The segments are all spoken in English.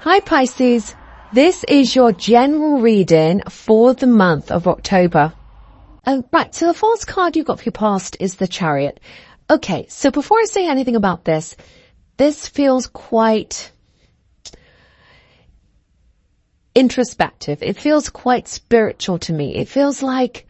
Hi Pisces, this is your general reading for the month of October. Right, so the first card you've got for your past is the Chariot. Okay, so before I say anything about this feels quite introspective. It feels quite spiritual to me. It feels like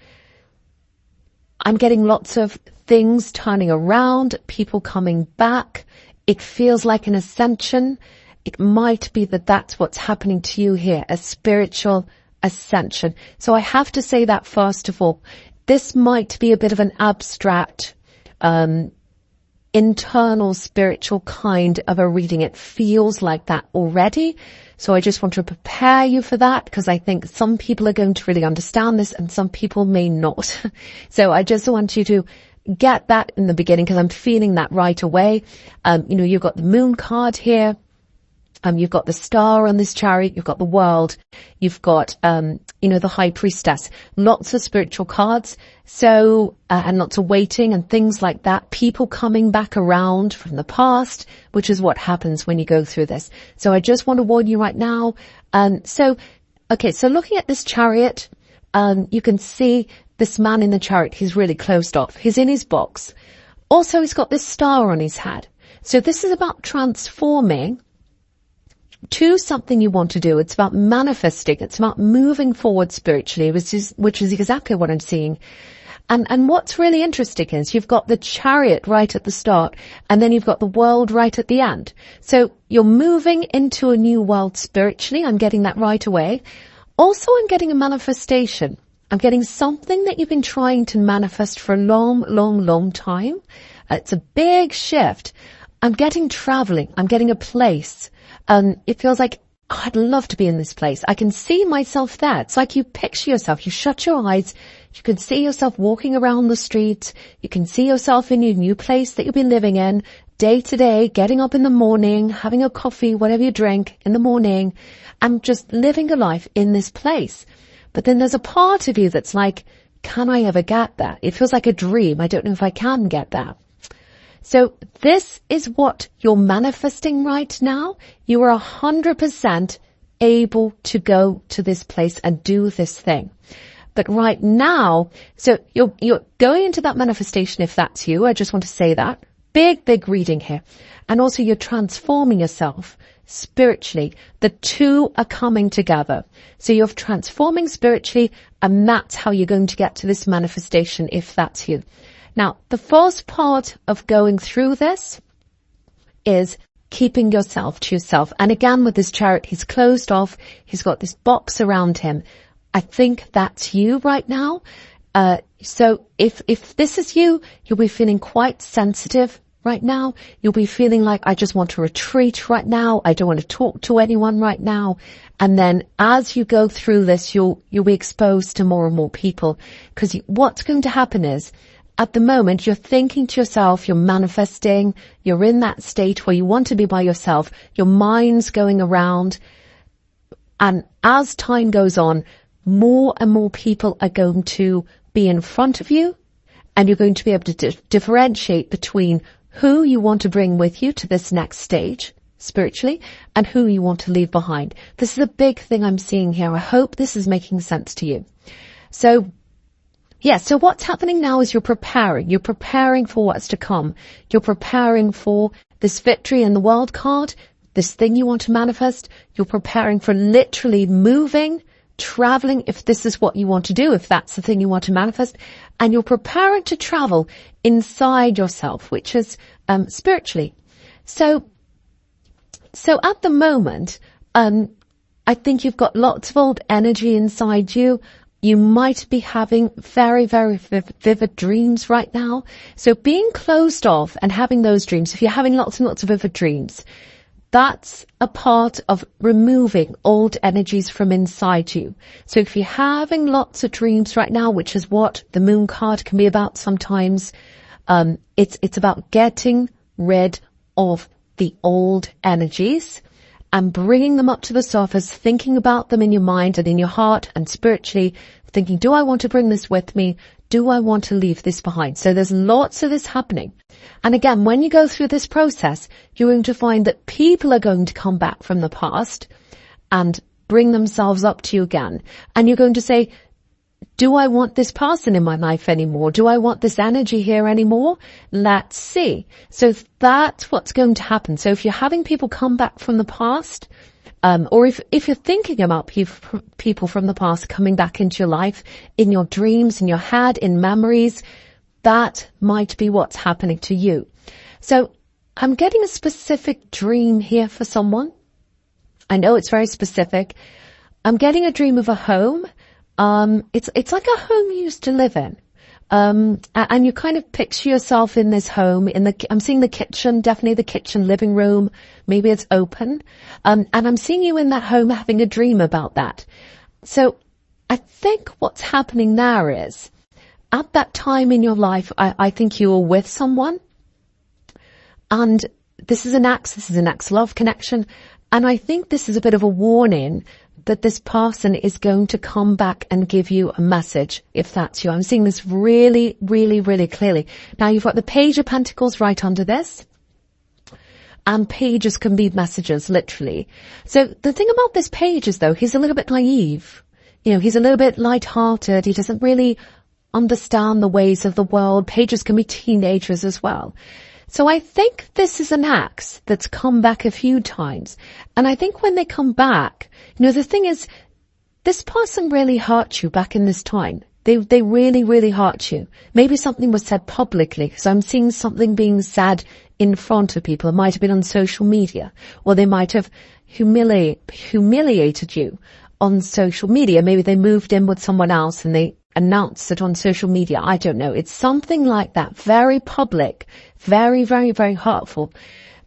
I'm getting lots of things turning around, people coming back. It feels like an ascension. It might be that that's what's happening to you here, a spiritual ascension. So I have to say that first of all, this might be a bit of an abstract, internal spiritual kind of a reading. It feels like that already. So I just want to prepare you for that because I think some people are going to really understand this and some people may not. So I just want you to get that in the beginning because I'm feeling that right away. You've got the Moon card here. You've got the Star on this Chariot, you've got the World, you've got, the High Priestess, lots of spiritual cards, so, and lots of waiting and things like that, people coming back around from the past, which is what happens when you go through this. So I just want to warn you right now. So looking at this Chariot, you can see this man in the Chariot, he's really closed off. He's in his box. Also, he's got this star on his head. So this is about transforming to something you want to do. It's about manifesting. It's about moving forward spiritually, which is exactly what I'm seeing. And what's really interesting is you've got the Chariot right at the start, and then you've got the World right at the end. So you're moving into a new world spiritually. I'm getting that right away. Also, I'm getting a manifestation. I'm getting something that you've been trying to manifest for a long, long, long time. It's a big shift. I'm getting traveling. I'm getting a place. It feels like, I'd love to be in this place. I can see myself there. It's like you picture yourself, you shut your eyes, you can see yourself walking around the streets, you can see yourself in your new place that you'll be living in, day to day, getting up in the morning, having a coffee, whatever you drink in the morning, and just living a life in this place. But then there's a part of you that's like, can I ever get that? It feels like a dream. I don't know if I can get that. So this is what you're manifesting right now. You are 100% able to go to this place and do this thing. But right now, so you're going into that manifestation if that's you. I just want to say that. Big reading here. And also you're transforming yourself spiritually. The two are coming together. So you're transforming spiritually, and that's how you're going to get to this manifestation if that's you. Now, the first part of going through this is keeping yourself to yourself. And again, with this Chariot, he's closed off. He's got this box around him. I think that's you right now. So if this is you, you'll be feeling quite sensitive right now. You'll be feeling like, I just want to retreat right now. I don't want to talk to anyone right now. And then as you go through this, you'll be exposed to more and more people. Because what's going to happen is, at the moment, you're thinking to yourself, you're manifesting, you're in that state where you want to be by yourself, your mind's going around. And as time goes on, more and more people are going to be in front of you, and you're going to be able to differentiate between who you want to bring with you to this next stage spiritually and who you want to leave behind. This is a big thing I'm seeing here. I hope this is making sense to you. So what's happening now is you're preparing for what's to come. You're preparing for this victory in the World card, this thing you want to manifest. You're preparing for literally moving, traveling, if this is what you want to do, if that's the thing you want to manifest. And you're preparing to travel inside yourself, which is spiritually. So at the moment, I think you've got lots of old energy inside you. You might be having very, very vivid dreams right now. So being closed off and having those dreams, if you're having lots and lots of vivid dreams, that's a part of removing old energies from inside you. So if you're having lots of dreams right now, which is what the Moon card can be about sometimes, it's about getting rid of the old energies and bringing them up to the surface, thinking about them in your mind and in your heart and spiritually, thinking, do I want to bring this with me? do I want to leave this behind? So there's lots of this happening. And again, when you go through this process, you're going to find that people are going to come back from the past and bring themselves up to you again. And you're going to say, do I want this person in my life anymore? Do I want this energy here anymore? Let's see. So that's what's going to happen. So if you're having people come back from the past, or if you're thinking about people from the past coming back into your life, in your dreams, in your head, in memories, that might be what's happening to you. So I'm getting a specific dream here for someone. I know it's very specific. I'm getting a dream of a home. It's like a home you used to live in. And you kind of picture yourself in this home, I'm seeing the kitchen, definitely the kitchen, living room, maybe it's open. And I'm seeing you in that home having a dream about that. So I think what's happening there is, at that time in your life, I think you were with someone, and this is an ex love connection. And I think this is a bit of a warning that this person is going to come back and give you a message, if that's you. I'm seeing this really, really, really clearly. Now, you've got the Page of Pentacles right under this. And pages can be messages, literally. So the thing about this page is, though, he's a little bit naive. You know, he's a little bit light-hearted. He doesn't really understand the ways of the world. Pages can be teenagers as well. So I think this is an ex that's come back a few times. And I think when they come back, you know, the thing is, this person really hurt you back in this time. They really, really hurt you. Maybe something was said publicly. So I'm seeing something being said in front of people. It might have been on social media, or they might have humiliated you on social media. Maybe they moved in with someone else and they announced it on social media. I don't know. It's something like that. Very public, very, very, very hurtful.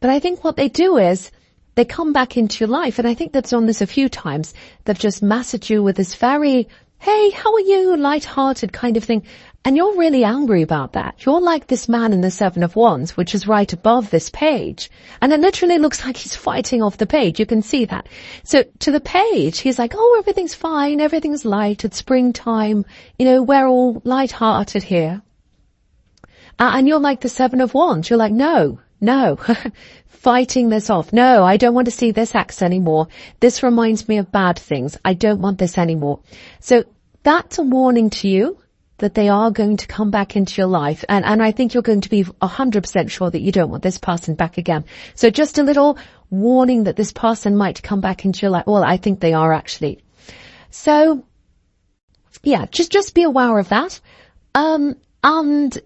But I think what they do is they come back into your life. And I think they've done this a few times. They've just messaged you with this very, hey, how are you? Light-hearted kind of thing. And you're really angry about that. You're like this man in the Seven of Wands, which is right above this page. And it literally looks like he's fighting off the page. You can see that. So to the page, he's like, oh, everything's fine. Everything's light. It's springtime. You know, we're all light-hearted here. And you're like the Seven of Wands. You're like, no, fighting this off. No, I don't want to see this ex anymore. This reminds me of bad things. I don't want this anymore. So that's a warning to you that they are going to come back into your life. And I think you're going to be 100% sure that you don't want this person back again. So just a little warning that this person might come back into your life. Well, I think they are actually. So yeah, just be aware of that. And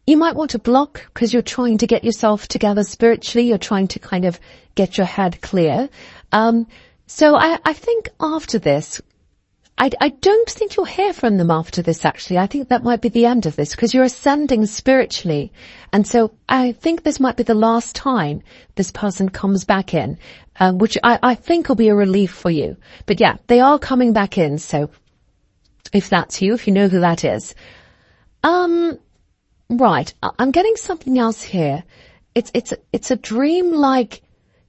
you might want to block because you're trying to get yourself together spiritually. You're trying to kind of get your head clear. So I think after this, I don't think you'll hear from them after this, actually. I think that might be the end of this because you're ascending spiritually. And so I think this might be the last time this person comes back in, which I think will be a relief for you. But yeah, they are coming back in. So if that's you, if you know who that is. Right. I'm getting something else here. It's a dream-like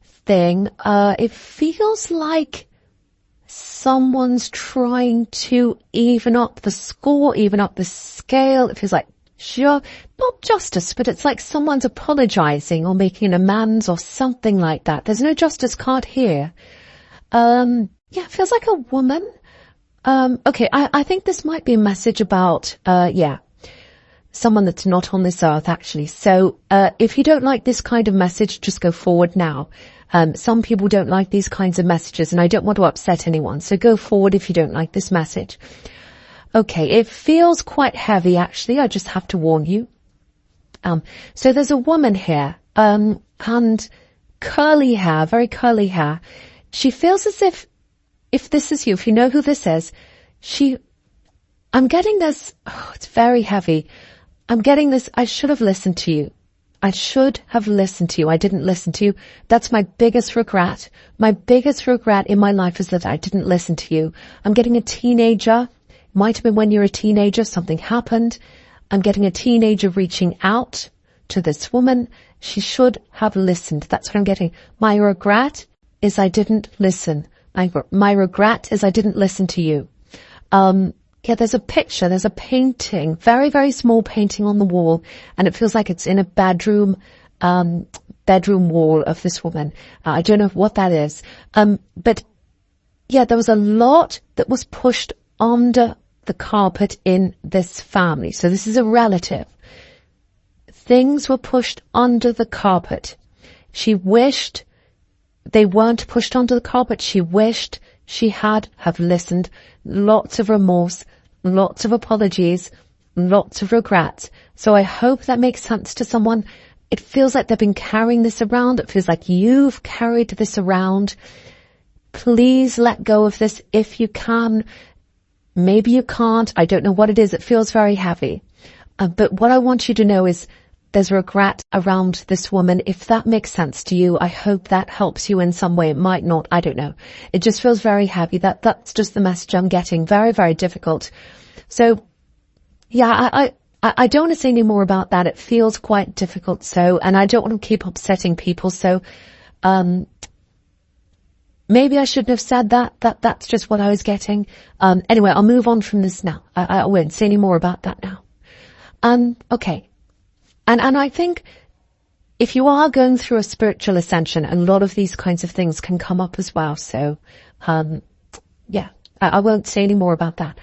thing. It feels like someone's trying to even up the score, even up the scale. It feels like, sure, not justice, but it's like someone's apologizing or making an amends or something like that. There's no justice card here. Yeah, it feels like a woman. Okay, I think this might be a message about, someone that's not on this earth, actually. So, if you don't like this kind of message, just go forward now. Some people don't like these kinds of messages, and I don't want to upset anyone. So go forward if you don't like this message. Okay, it feels quite heavy, actually. I just have to warn you. So there's a woman here, and curly hair, very curly hair. She feels as if this is you, if you know who this is, I'm getting this, it's very heavy. I'm getting this, I should have listened to you. I should have listened to you. I didn't listen to you. That's my biggest regret. My biggest regret in my life is that I didn't listen to you. I'm getting a teenager. Might have been when you're a teenager, something happened. I'm getting a teenager reaching out to this woman. She should have listened. That's what I'm getting. My regret is I didn't listen. My regret is I didn't listen to you. Yeah, there's a picture, there's a painting, very, very small painting on the wall, and it feels like it's in a bedroom wall of this woman. I don't know what that is. But yeah, there was a lot that was pushed under the carpet in this family. So this is a relative. Things were pushed under the carpet. She wished they weren't pushed under the carpet. She wished she have listened. Lots of remorse, lots of apologies, lots of regrets. So I hope that makes sense to someone. It feels like they've been carrying this around. It feels like you've carried this around. Please let go of this if you can. Maybe you can't. I don't know what it is. It feels very heavy. But what I want you to know is there's regret around this woman. If that makes sense to you, I hope that helps you in some way. It might not. I don't know. It just feels very heavy. That's just the message I'm getting. Very, very difficult. So, yeah, I don't want to say any more about that. It feels quite difficult. So, and I don't want to keep upsetting people. So, maybe I shouldn't have said that. That's just what I was getting. Anyway, I'll move on from this now. I won't say any more about that now. Okay. And I think if you are going through a spiritual ascension, a lot of these kinds of things can come up as well. So, yeah, I won't say any more about that.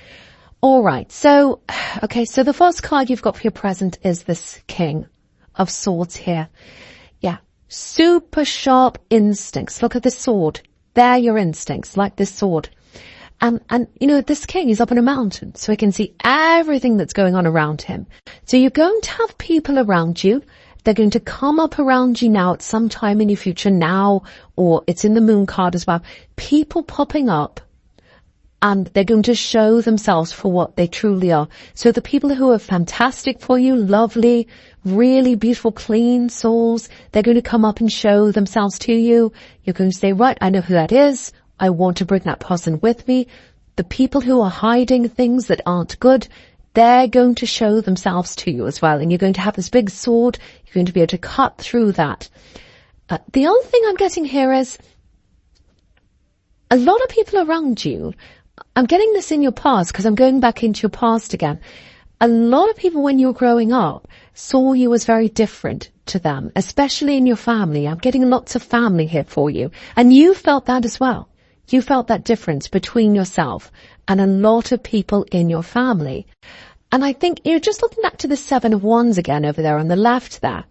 All right. So, okay. So the first card you've got for your present is this King of Swords here. Yeah. Super sharp instincts. Look at this sword. They're your instincts, like this sword. And, you know, this king is up in a mountain, so he can see everything that's going on around him. So you're going to have people around you. They're going to come up around you now at some time in your future now, or it's in the moon card as well. People popping up, and they're going to show themselves for what they truly are. So the people who are fantastic for you, lovely, really beautiful, clean souls, they're going to come up and show themselves to you. You're going to say, right, I know who that is. I want to bring that person with me. The people who are hiding things that aren't good, they're going to show themselves to you as well. And you're going to have this big sword. You're going to be able to cut through that. The other thing I'm getting here is a lot of people around you. I'm getting this in your past because I'm going back into your past again. A lot of people when you were growing up saw you as very different to them, especially in your family. I'm getting lots of family here for you. And you felt that as well. You felt that difference between yourself and a lot of people in your family. And I think, you know, just looking back to the 7 of Wands again over there on the left there,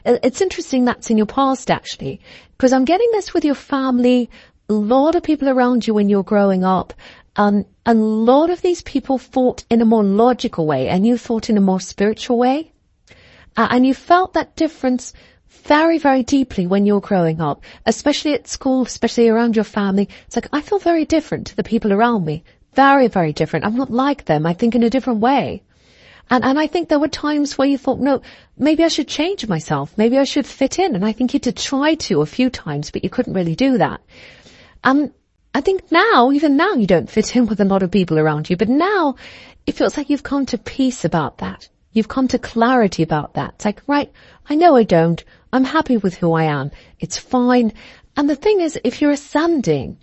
it's interesting that's in your past actually, because I'm getting this with your family, a lot of people around you when you're growing up. A lot of these people thought in a more logical way and you thought in a more spiritual way. And you felt that difference very, very deeply when you're growing up, especially at school, especially around your family. It's like, I feel very different to the people around me. Very, very different. I'm not like them. I think in a different way. And I think there were times where you thought, no, maybe I should change myself. Maybe I should fit in. And I think you did try to a few times, but you couldn't really do that. I think now, even now, you don't fit in with a lot of people around you. But now it feels like you've come to peace about that. You've come to clarity about that. It's like, right, I know I don't. I'm happy with who I am. It's fine. And the thing is, if you're ascending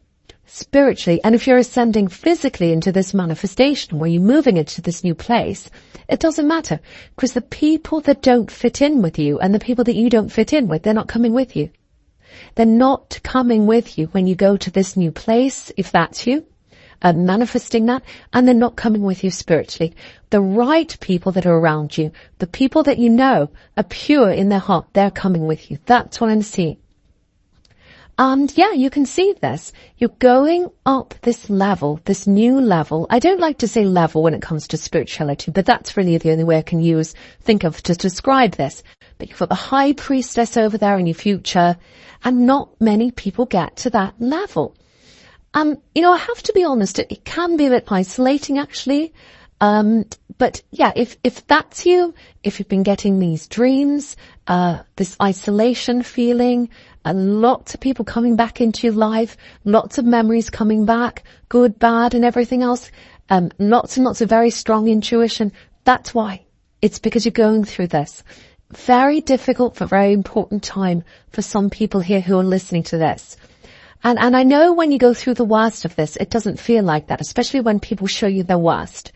spiritually and if you're ascending physically into this manifestation where you're moving into this new place, it doesn't matter because the people that don't fit in with you and the people that you don't fit in with, they're not coming with you. They're not coming with you when you go to this new place, if that's you. Manifesting that, and they're not coming with you spiritually. The right people that are around you, the people that you know are pure in their heart, they're coming with you. That's what I'm seeing. And yeah, you can see this. You're going up this level, this new level. I don't like to say level when it comes to spirituality, but that's really the only way I can think of to describe this. But you've got the high priestess over there in your future, and not many people get to that level. You know, I have to be honest, it can be a bit isolating actually. But yeah, if that's you, if you've been getting these dreams, this isolation feeling, and lots of people coming back into your life, lots of memories coming back, good, bad, and everything else, lots and lots of very strong intuition, that's why. It's because you're going through this. Very difficult, but very important time for some people here who are listening to this. And I know when you go through the worst of this, it doesn't feel like that, especially when people show you their worst.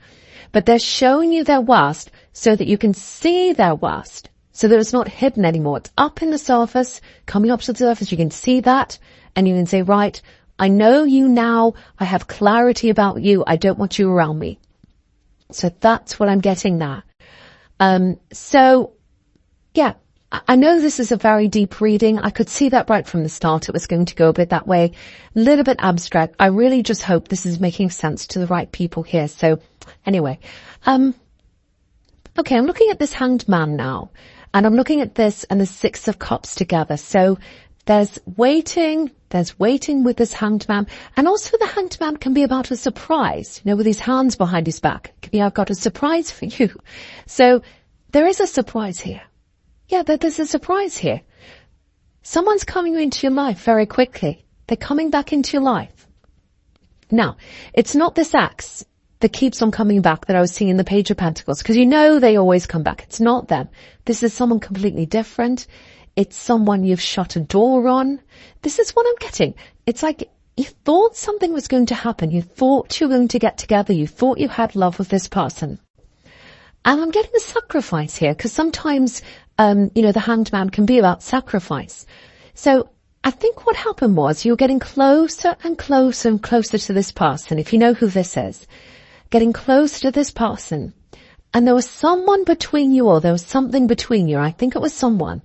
but they're showing you their worst so that you can see their worst, so that it's not hidden anymore. It's up in the surface, coming up to the surface. You can see that, and you can say, right, I know you now. I have clarity about you. I don't want you around me. So that's what I'm getting there. So yeah, I know this is a very deep reading. I could see that right from the start. It was going to go a bit that way, a little bit abstract. I really just hope this is making sense to the right people here. So anyway, okay, I'm looking at this Hanged Man now, and I'm looking at this and the Six of Cups together. So there's waiting with this Hanged Man, and also the Hanged Man can be about a surprise, with his hands behind his back. It can be, I've got a surprise for you. So there is a surprise here. Yeah, there's a surprise here. Someone's coming into your life very quickly. They're coming back into your life. Now, it's not this ex that keeps on coming back that I was seeing in the Page of Pentacles, because they always come back. It's not them. This is someone completely different. It's someone you've shut a door on. This is what I'm getting. It's like you thought something was going to happen. You thought you were going to get together. You thought you had love with this person. And I'm getting a sacrifice here, because sometimes, the Hanged Man can be about sacrifice. So I think what happened was you were getting closer and closer and closer to this person. If you know who this is, getting closer to this person. And there was someone between you, or there was something between you. I think it was someone.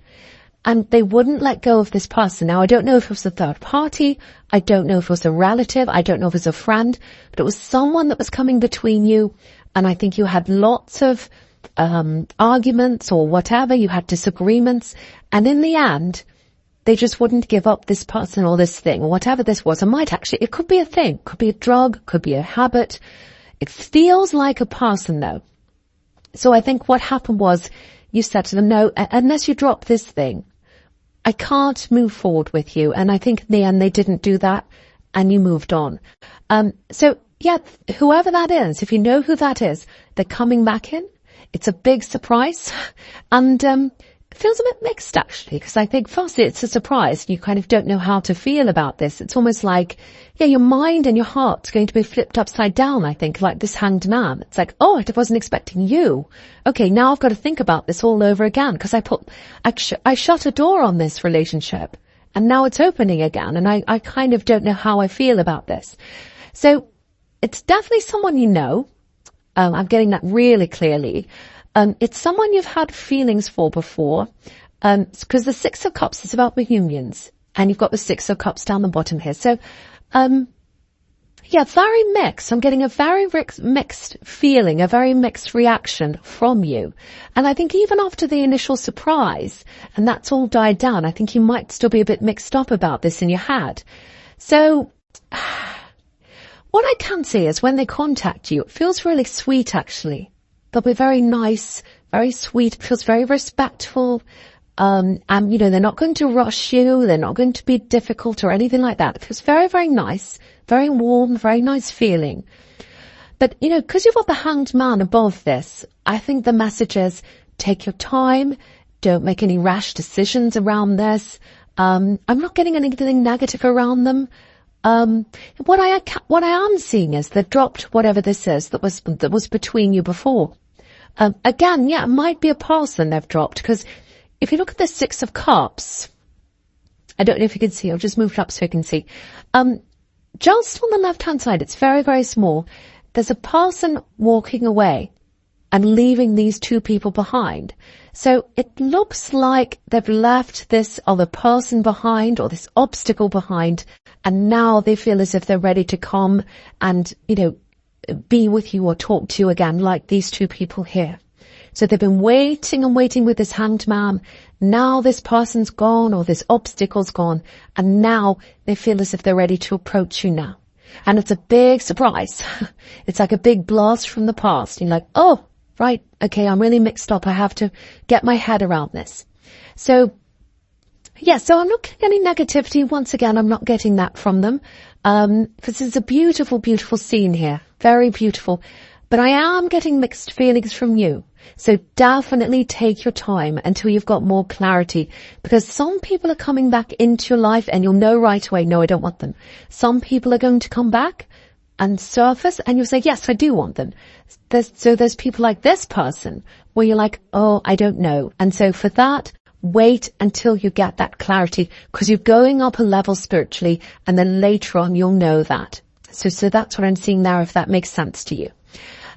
And they wouldn't let go of this person. Now, I don't know if it was a third party. I don't know if it was a relative. I don't know if it was a friend. But it was someone that was coming between you. And I think you had lots of arguments or whatever. You had disagreements. And in the end, they just wouldn't give up this person or this thing or whatever this was. It could be a thing, could be a drug, could be a habit. It feels like a person though. So I think what happened was you said to them, no, unless you drop this thing, I can't move forward with you. And I think in the end they didn't do that and you moved on. So yeah, whoever that is, if you know who that is, they're coming back in. It's a big surprise. And it feels a bit mixed actually, because I think firstly it's a surprise. You kind of don't know how to feel about this. It's almost like, yeah, your mind and your heart's going to be flipped upside down, I think, like this Hanged Man. It's like, oh, I wasn't expecting you. Okay, now I've got to think about this all over again, because I shut a door on this relationship and now it's opening again, and I kind of don't know how I feel about this. So it's definitely someone you know. I'm getting that really clearly. It's someone you've had feelings for before, because the Six of Cups is about reunions, and you've got the Six of Cups down the bottom here. So, yeah, very mixed. I'm getting a very mixed feeling, a very mixed reaction from you. And I think even after the initial surprise, and that's all died down, I think you might still be a bit mixed up about this in your head. So, what I can see is when they contact you, it feels really sweet actually. They'll be very nice, very sweet. It feels very respectful. And, they're not going to rush you. They're not going to be difficult or anything like that. It feels very, very nice, very warm, very nice feeling. But, because you've got the Hanged Man above this, I think the message is take your time. Don't make any rash decisions around this. I'm not getting anything negative around them. What I am seeing is they dropped whatever this is that was between you before. Again, yeah, it might be a person they've dropped, because if you look at the Six of Cups, I don't know if you can see, I'll just move it up so you can see. Just on the left-hand side, it's very, very small. There's a person walking away and leaving these two people behind. So it looks like they've left this other person behind, or this obstacle behind, and now they feel as if they're ready to come and, be with you or talk to you again, like these two people here. So they've been waiting and waiting with this Hanged Man. Now this person's gone, or this obstacle's gone, and now they feel as if they're ready to approach you now. And it's a big surprise. It's like a big blast from the past. You're like, oh, right, okay, I'm really mixed up. I have to get my head around this. So, yeah, so I'm not getting any negativity. Once again, I'm not getting that from them. Because it's a beautiful, beautiful scene here. Very beautiful. But I am getting mixed feelings from you. So definitely take your time until you've got more clarity, because some people are coming back into your life and you'll know right away, no, I don't want them. Some people are going to come back, and surface, and you'll say, yes, I do want them. There's people like this person where you're like, oh, I don't know. And so for that, wait until you get that clarity, because you're going up a level spiritually, and then later on you'll know that. So that's what I'm seeing now, if that makes sense to you.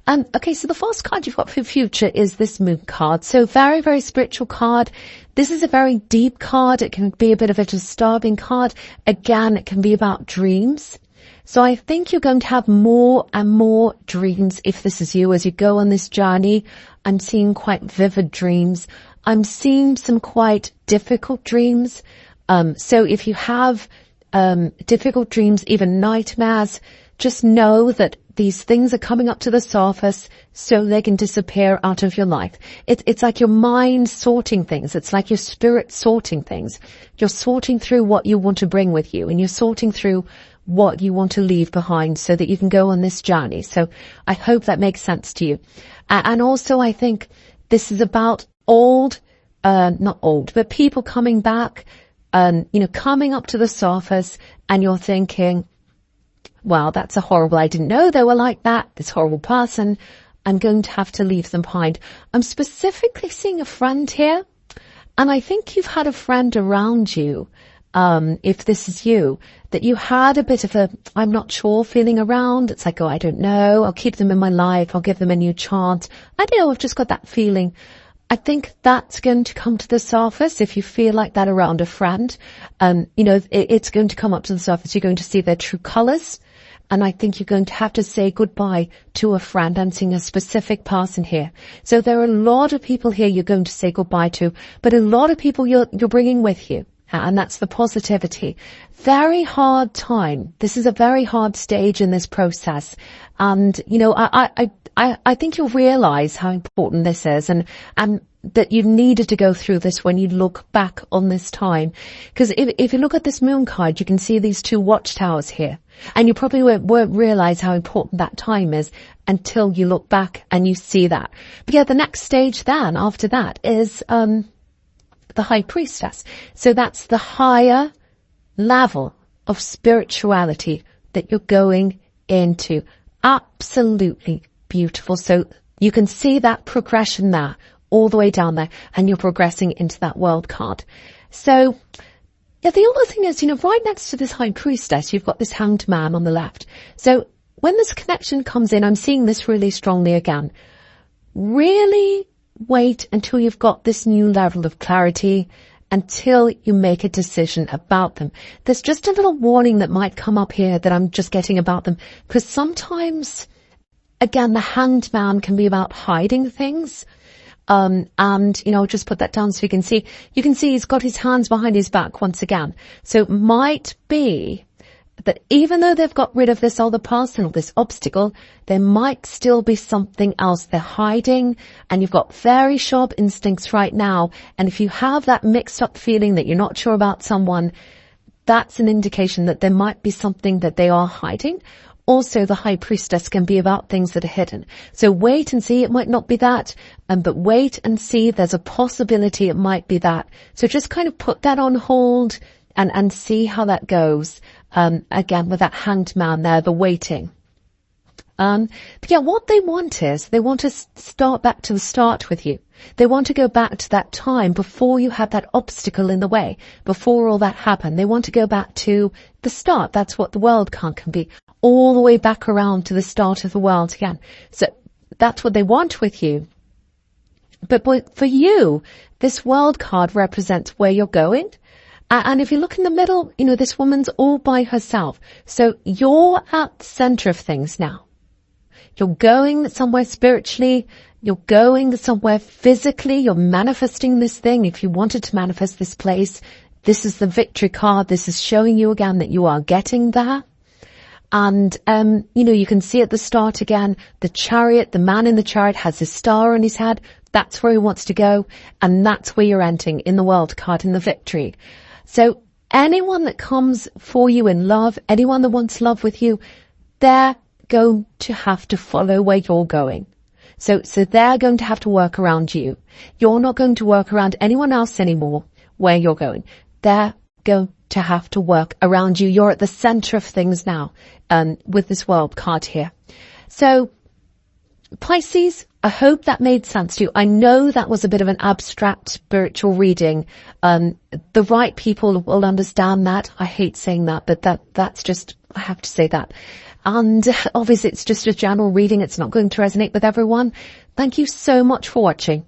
Okay, so the first card you've got for future is this Moon card. So very, very spiritual card. This is a very deep card. It can be a bit of a disturbing card. Again, it can be about dreams. So I think you're going to have more and more dreams if this is you as you go on this journey. I'm seeing quite vivid dreams. I'm seeing some quite difficult dreams. So if you have difficult dreams, even nightmares, just know that these things are coming up to the surface so they can disappear out of your life. It's like your mind sorting things. It's like your spirit sorting things. You're sorting through what you want to bring with you, and you're sorting through what you want to leave behind so that you can go on this journey. So I hope that makes sense to you. And also I think this is about not old, but people coming back, coming up to the surface, and you're thinking, well, that's a horrible, I didn't know they were like that, this horrible person, I'm going to have to leave them behind. I'm specifically seeing a friend here, and I think you've had a friend around you, if this is you, that you had a bit of a, I'm not sure feeling around. It's like, oh, I don't know, I'll keep them in my life, I'll give them a new chance. I don't know, I've just got that feeling. I think that's going to come to the surface if you feel like that around a friend. It's going to come up to the surface. You're going to see their true colours. And I think you're going to have to say goodbye to a friend. I'm seeing a specific person here. So there are a lot of people here you're going to say goodbye to, but a lot of people you're bringing with you. And that's the positivity. Very hard time. This is a very hard stage in this process. And, I think you'll realize how important this is, and that you needed to go through this when you look back on this time. Because if you look at this Moon card, you can see these two watchtowers here. And you probably won't realize how important that time is until you look back and you see that. But yeah, the next stage then, after that, is the High Priestess. So that's the higher level of spirituality that you're going into. Absolutely beautiful. So you can see that progression there, all the way down there, and you're progressing into that World card. So yeah, the other thing is, right next to this High Priestess, you've got this Hanged Man on the left. So when this connection comes in, I'm seeing this really strongly again. Really wait until you've got this new level of clarity, until you make a decision about them. There's just a little warning that might come up here that I'm just getting about them, because sometimes, again, the Hanged Man can be about hiding things. I'll just put that down so you can see he's got his hands behind his back once again. So it might be that even though they've got rid of this other person or this obstacle, there might still be something else they're hiding, and you've got very sharp instincts right now. And if you have that mixed up feeling that you're not sure about someone, that's an indication that there might be something that they are hiding. Also, the High Priestess can be about things that are hidden. So wait and see, it might not be that, but wait and see, there's a possibility it might be that. So just kind of put that on hold and see how that goes. Again, with that Hanged Man there, the waiting. But yeah, what they want is, they want to start back to the start with you. They want to go back to that time before you had that obstacle in the way, before all that happened. They want to go back to the start. That's what the World card can be. All the way back around to the start of the world again. So that's what they want with you. But for you, this World card represents where you're going. And if you look in the middle, this woman's all by herself. So you're at the center of things now. You're going somewhere spiritually. You're going somewhere physically. You're manifesting this thing. If you wanted to manifest this place, this is the victory card. This is showing you again that you are getting there. And, you can see at the start again, the chariot, the man in the chariot has his star on his head. That's where he wants to go. And that's where you're entering in the World card, in the victory. So anyone that comes for you in love, anyone that wants love with you, they're going to have to follow where you're going. So they're going to have to work around you. You're not going to work around anyone else anymore where you're going. They're going to have to work around you. You're at the center of things now, with this World card here. So, Pisces, I hope that made sense to you. I know that was a bit of an abstract spiritual reading. The right people will understand that. I hate saying that, but that's just, I have to say that. And obviously it's just a general reading. It's not going to resonate with everyone. Thank you so much for watching.